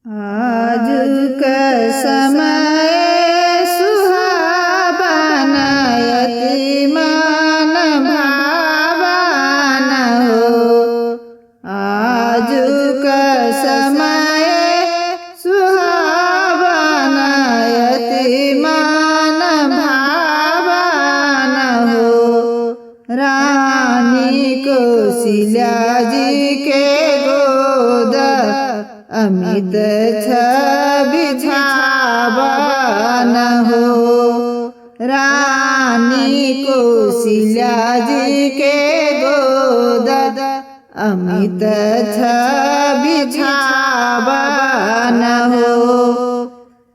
आजुक समय सुहावन अति मन भावन हो। आजुक समय सुहावन अति मन भावन हो। रानी कौशल्या जी के गोद अमित छवि छावन हो। रानी कौशल्या जी के गोद अमित छवि छावन हो।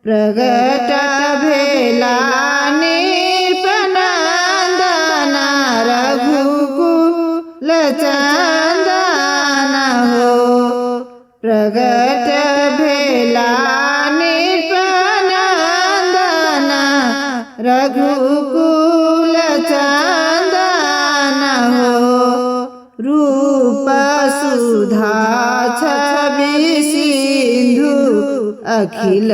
प्रगट भेला नृपनंदन रघुकुल चंदन हो। प्रगट भेला नृपनंदन रघुकुल चंदन हो। रूप सुधा छवि सिंधु अखिल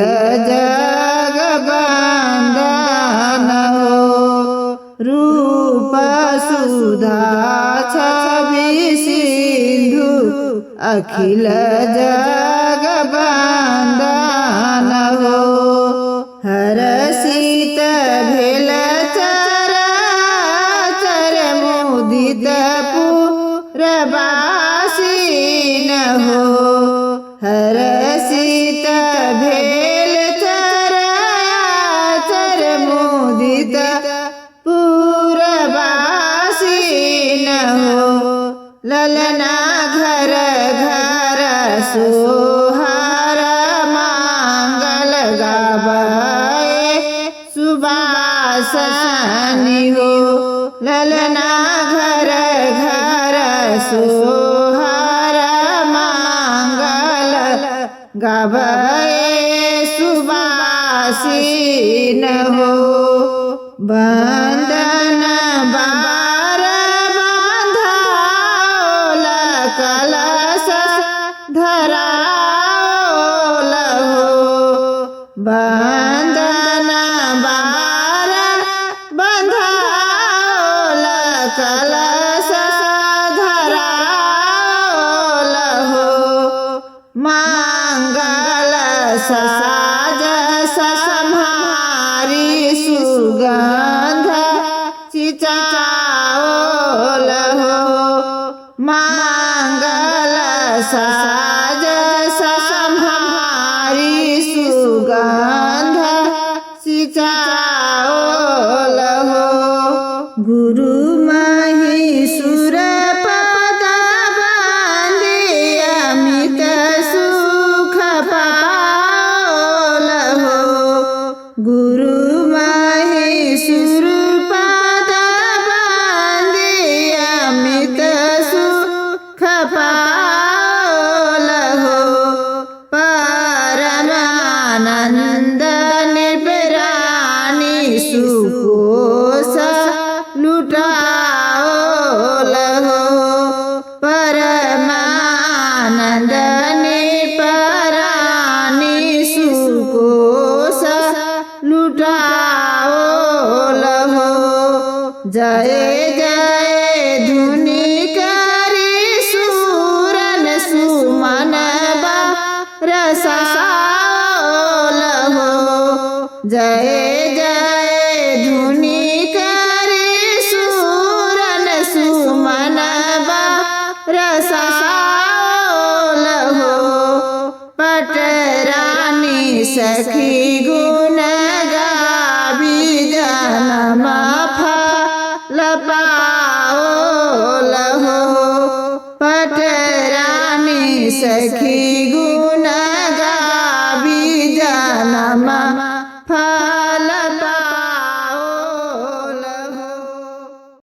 जग बंदन हो। रूप सुधा छवि सिंधु अखिल जग बंदन हो। हरषित भेल चराचर मुदित पुरवासिन हो। हरषित भेल चराचर मुदित पुरवासिन हो। ललना घर घर सोहर मंगल गावे सुबासनी हो। ललना घर घर सोहर मंगल गावे सुबासिन हो। बंदन बार बांधाओल कलश धराओल हो। बंदन बार बांधाओल कलश धराओल हो। मंगल साज सम्हारी सुगंध चिचाओल हो। मंगल साज सम्हारी सुगंध चिचाओल हो। गुरु महीसुर पद बंदी अमित सुख पाओल हो। गुरु महीसुर पद बंदी अमित सुख पाओल हो। परमानंद निबरानी सुकोष लुटाओल हो। परमानंद निबरानी सुकोष लुटाओल हो। जय जय धुनि करी सूरन सुमन बरसाओल हो। जय जय धुनि करी सूरन सुमन बरसाओल हो। पटरानी सखी गुण गावी जन्म फल पाओल हो। पटरानी सखी